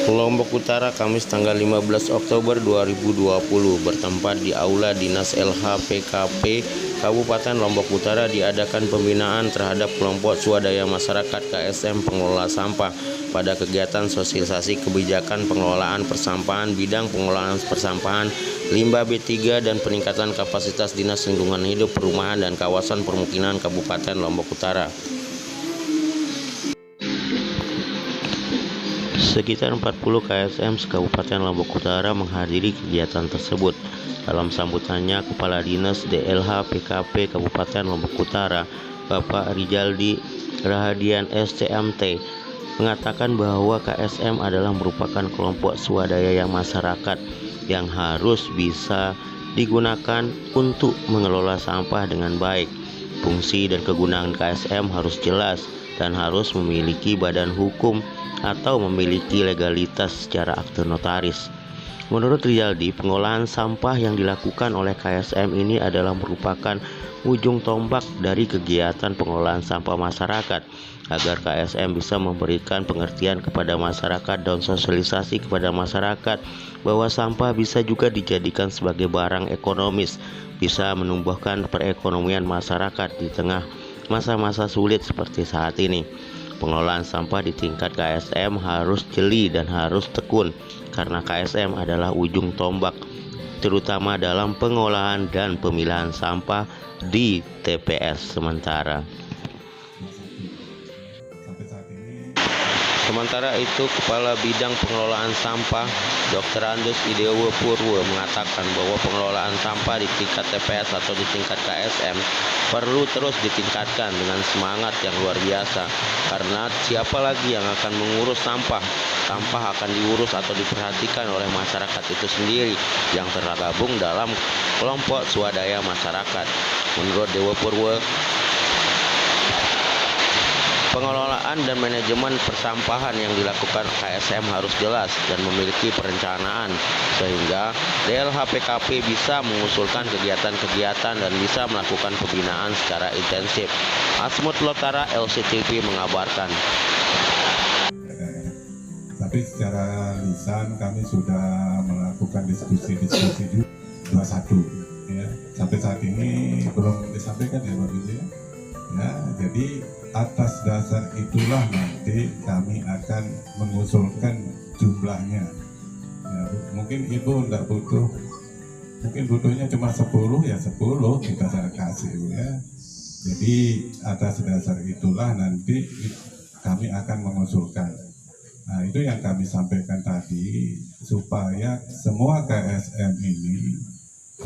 Lombok Utara, Kamis tanggal 15 Oktober 2020, bertempat di Aula Dinas LHPKP Kabupaten Lombok Utara diadakan pembinaan terhadap kelompok swadaya masyarakat KSM pengelola sampah pada kegiatan sosialisasi kebijakan pengelolaan persampahan, bidang pengelolaan persampahan, limbah B3 dan peningkatan kapasitas Dinas Lingkungan Hidup, Perumahan dan Kawasan Permukiman Kabupaten Lombok Utara. Sekitar 40 KSM Kabupaten Lombok Utara menghadiri kegiatan tersebut. Dalam sambutannya, Kepala Dinas DLH-PKP Kabupaten Lombok Utara, Bapak Rizaldi Rahadian STMT, mengatakan bahwa KSM adalah merupakan kelompok swadaya yang masyarakat yang harus bisa digunakan untuk mengelola sampah dengan baik. Fungsi dan kegunaan KSM harus jelas dan harus memiliki badan hukum atau memiliki legalitas secara akte notaris. Menurut Rizaldi, pengolahan sampah yang dilakukan oleh KSM ini adalah merupakan ujung tombak dari kegiatan pengelolaan sampah masyarakat agar KSM bisa memberikan pengertian kepada masyarakat dan sosialisasi kepada masyarakat bahwa sampah bisa juga dijadikan sebagai barang ekonomis, bisa menumbuhkan perekonomian masyarakat di tengah masa-masa sulit seperti saat ini. Pengelolaan sampah di tingkat KSM harus jeli dan harus tekun karena KSM adalah ujung tombak terutama dalam pengolahan dan pemilahan sampah di TPS sementara. Sementara itu, Kepala Bidang Pengelolaan Sampah Dr. Andus Idewo Purwo mengatakan bahwa pengelolaan sampah di tingkat TPS atau di tingkat KSM perlu terus ditingkatkan dengan semangat yang luar biasa, karena siapa lagi yang akan mengurus sampah? Sampah akan diurus atau diperhatikan oleh masyarakat itu sendiri yang tergabung dalam kelompok swadaya masyarakat. Menurut Dewo Purwo, pengelolaan dan manajemen persampahan yang dilakukan KSM harus jelas dan memiliki perencanaan sehingga DLH-PKP bisa mengusulkan kegiatan-kegiatan dan bisa melakukan pembinaan secara intensif. Asmut Lotara, LCTV mengabarkan. Tapi secara lisan kami sudah melakukan diskusi juga 21 ya. Sampai saat ini belum disampaikan ya Pak Bidi ya. Jadi atas dasar itulah nanti kami akan mengusulkan jumlahnya ya, mungkin Ibu tidak butuh, mungkin butuhnya cuma 10 ya 10 kita kasih ya. Jadi atas dasar itulah nanti kami akan mengusulkan. Nah itu yang kami sampaikan tadi, supaya semua KSM ini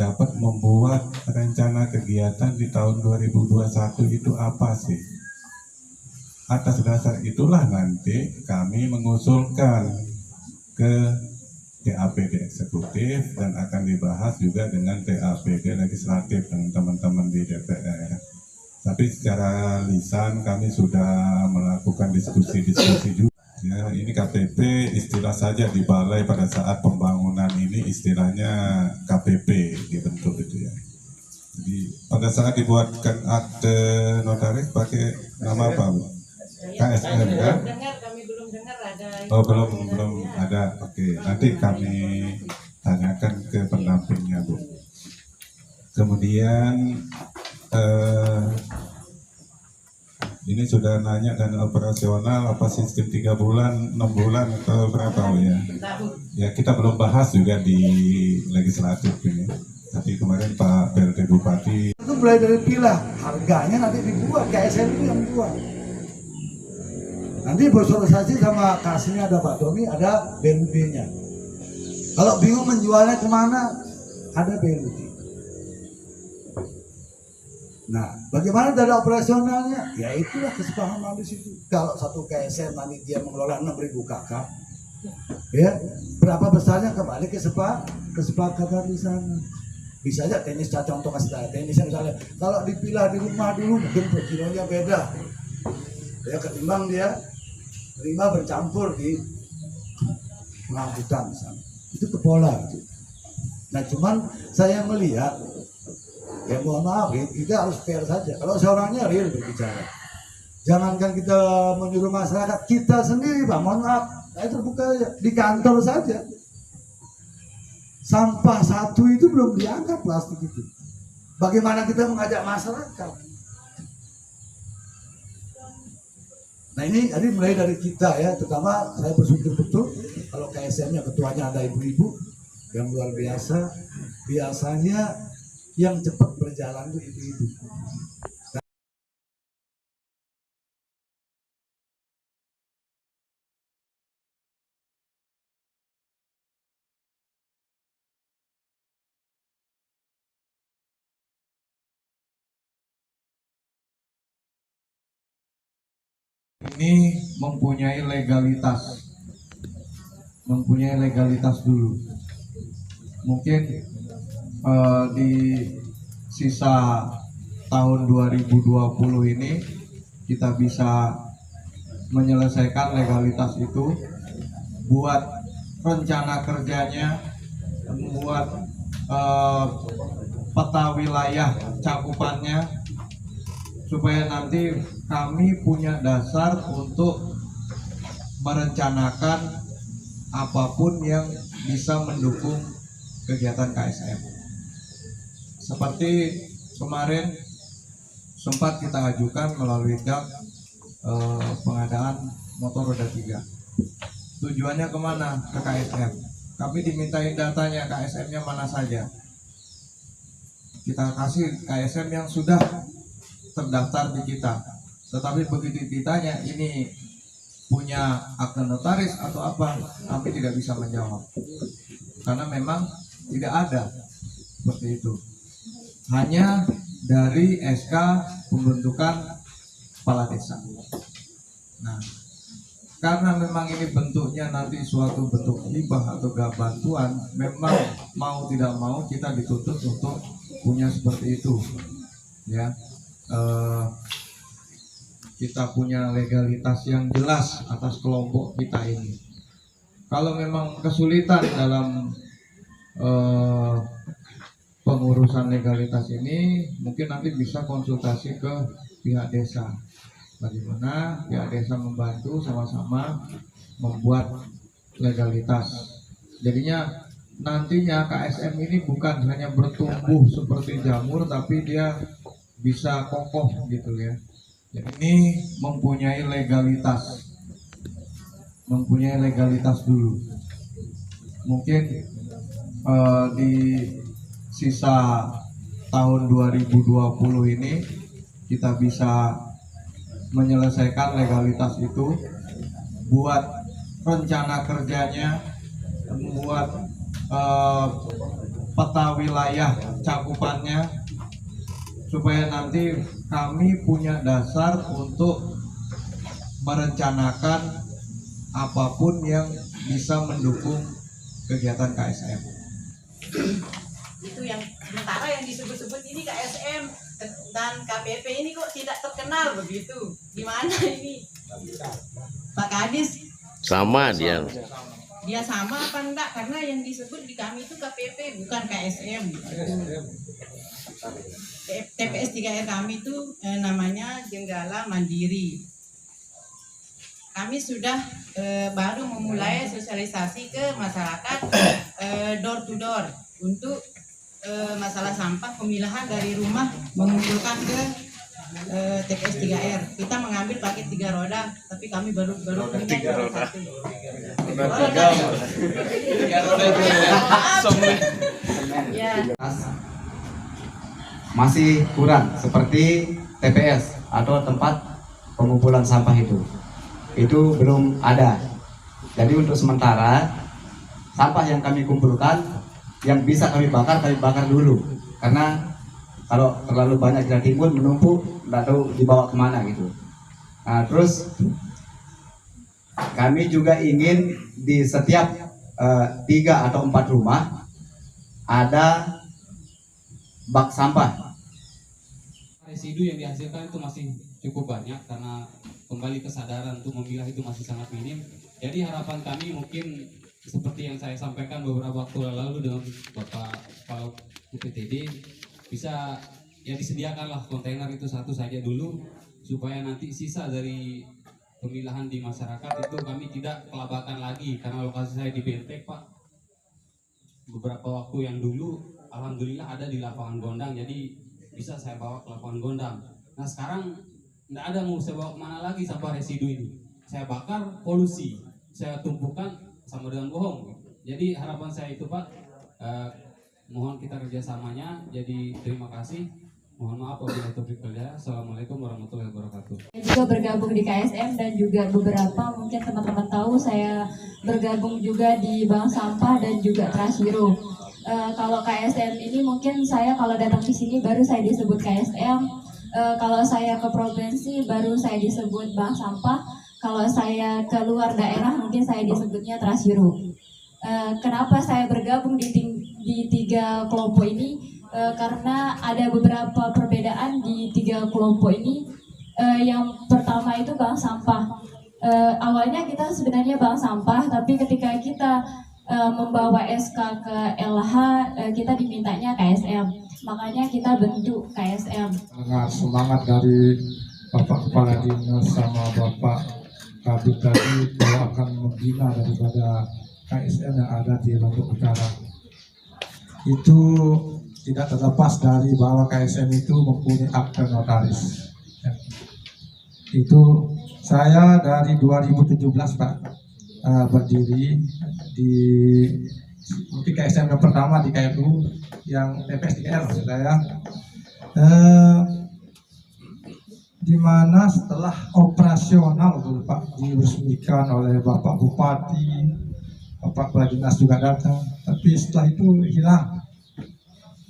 dapat membuat rencana kegiatan di tahun 2021 itu apa sih. Atas dasar itulah nanti kami mengusulkan ke TAPD eksekutif dan akan dibahas juga dengan TAPD legislatif dengan teman-teman di DPR. Tapi secara lisan kami sudah melakukan diskusi juga. Ya, ini KPP istilah saja di balai pada saat pembangunan ini istilahnya KPP dibentuk itu ya. Jadi pada saat dibuatkan akte notaris pakai nama apa Bu? KSM kan? Oh belum ada. Oke, nanti kami tanyakan ke pendampingnya Bu. Kemudian ini sudah nanya dan operasional apa sistem 3 bulan, 6 bulan atau berapa ya? Ya kita belum bahas juga di legislatif ini. Tapi kemarin Pak PLT Bupati itu mulai dari pilah, harganya nanti dibuat, KSM itu yang buat. Nanti bersosialisasi sama kasihnya ada Pak Domi, ada BNB-nya. Kalau bingung menjualnya kemana, ada BNB. Nah, bagaimana dana operasionalnya? Ya itulah kesepakaman di situ. Kalau satu KSM nanti dia mengelola 6.000 KK, ya berapa besarnya kembali ke kesepakatan di sana. Bisa aja tenis, contoh kasih tahu tenisnya misalnya. Kalau dipilah di rumah dulu mungkin per kilonya beda. Ya ketimbang dia terima bercampur di pengangkutan misalnya. Itu ke pola gitu. Nah cuman saya melihat, ya mohon maaf, kita harus fair saja. Kalau seorangnya real berbicara, Jangankan kita menyuruh masyarakat, kita sendiri Pak, mohon maaf, saya terbuka aja. Di kantor saja. Sampah satu itu belum diangkat plastik itu. Bagaimana kita mengajak masyarakat? Nah ini jadi mulai dari kita ya, terutama saya bersyukur betul kalau KSM-nya ketuanya ada ibu-ibu yang luar biasa. Biasanya yang cepat berjalan itu ibu-ibu. Ini mempunyai legalitas dulu. Mungkin di sisa tahun 2020 ini kita bisa menyelesaikan legalitas itu, buat rencana kerjanya, membuat peta wilayah cakupannya, supaya nanti kami punya dasar untuk merencanakan apapun yang bisa mendukung kegiatan KSM. Seperti kemarin sempat kita ajukan melalui DAP pengadaan motor roda 3. Tujuannya kemana? Ke KSM. Kami dimintain datanya, KSM-nya mana saja. Kita kasih KSM yang sudah terdaftar di kita. Tetapi begitu ditanya ini punya akte notaris atau apa, kami tidak bisa menjawab karena memang tidak ada seperti itu. Hanya dari SK pembentukan kepala desa. Nah, karena memang ini bentuknya nanti suatu bentuk hibah atau bantuan, memang mau tidak mau kita dituntut untuk punya seperti itu, ya. Kita punya legalitas yang jelas atas kelompok kita ini. Kalau memang kesulitan dalam pengurusan legalitas ini, mungkin nanti bisa konsultasi ke pihak desa. Bagaimana pihak desa membantu sama-sama membuat legalitas. Jadinya nantinya KSM ini bukan hanya bertumbuh seperti jamur, tapi dia bisa kokoh gitu ya. Jadi ini mempunyai legalitas dulu. Mungkin di sisa tahun 2020 ini kita bisa menyelesaikan legalitas itu, buat rencana kerjanya, membuat peta wilayah cakupannya, supaya nanti kami punya dasar untuk merencanakan apapun yang bisa mendukung kegiatan KSM. Itu yang sementara yang disebut-sebut ini KSM dan KPP ini kok tidak terkenal begitu. Gimana ini Pak Kadis? Sama dia. Dia sama apa enggak? Karena yang disebut di kami itu KPP bukan KSM. TPS 3R kami itu namanya Jenggala Mandiri. Kami sudah baru memulai sosialisasi ke masyarakat door to door untuk masalah sampah, pemilahan dari rumah mengumpulkan ke TPS 3R. Kita mengambil paket 3 roda, tapi kami baru punya 1. Ya. Masih kurang seperti TPS atau tempat pengumpulan sampah itu belum ada. Jadi untuk sementara sampah yang kami kumpulkan yang bisa kami bakar dulu, karena kalau terlalu banyak kita timbun menumpuk nggak tahu dibawa kemana gitu. Nah, terus kami juga ingin di setiap 3 atau 4 rumah ada bak sampah. Residu yang dihasilkan itu masih cukup banyak karena kembali kesadaran untuk memilah itu masih sangat minim. Jadi harapan kami mungkin seperti yang saya sampaikan beberapa waktu lalu dengan Bapak Kepala UPTD, bisa ya disediakanlah kontainer itu satu saja dulu supaya nanti sisa dari pemilahan di masyarakat itu kami tidak kelabakan lagi, karena lokasi saya di Bentek Pak. Beberapa waktu yang dulu alhamdulillah ada di lapangan Gondang, jadi bisa saya bawa ke lapangan Gondang. Nah sekarang tidak ada, mau saya bawa kemana lagi sampah residu ini. Saya bakar, polusi, saya tumpukan sama dengan bohong. Jadi harapan saya itu Pak, mohon kita kerjasamanya. Jadi terima kasih. Mohon maaf apabila taufiq wal hidayah. Assalamualaikum warahmatullahi wabarakatuh. Juga bergabung di KSM dan juga beberapa mungkin teman-teman tahu saya bergabung juga di Bank Sampah dan juga Trust Hero. Kalau KSM ini mungkin saya kalau datang di sini baru saya disebut KSM. Kalau saya ke provinsi baru saya disebut Bank Sampah. Kalau saya ke luar daerah mungkin saya disebutnya Trust Hero. Kenapa saya bergabung di tiga kelompok ini? Karena ada beberapa perbedaan di tiga kelompok ini. Yang pertama itu bank sampah. Awalnya kita sebenarnya bank sampah, tapi ketika kita membawa SK ke LH, kita dimintanya KSM. Makanya kita bentuk KSM. Sangat semangat dari Bapak Kepala Dinas sama Bapak Kabit tadi bahwa akan membina daripada KSM yang ada di Lombok Utara. Itu tidak terlepas dari bahwa KSM itu mempunyai akte notaris. Itu saya dari 2017 Pak berdiri di mungkin KSM yang pertama di KMU yang TPS 3R maksud saya, di mana setelah operasional Pak diresmikan oleh Bapak Bupati, Bapak Kepala Dinas juga datang, tapi setelah itu hilang,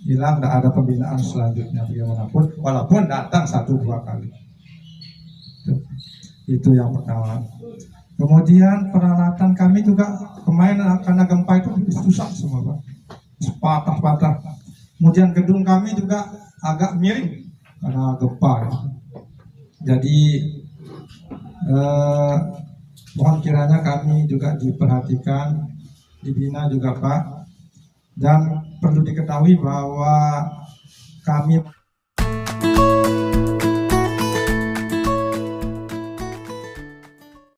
tidak ada pembinaan selanjutnya bagaimanapun, walaupun datang 1-2 kali. Itu yang pertama. Kemudian peralatan kami juga kemarin karena gempa itu susah semua Pak, patah-patah. Kemudian gedung kami juga agak miring karena gempa. Jadi mohon kiranya kami juga diperhatikan, dibina juga Pak. Dan perlu diketahui bahwa kami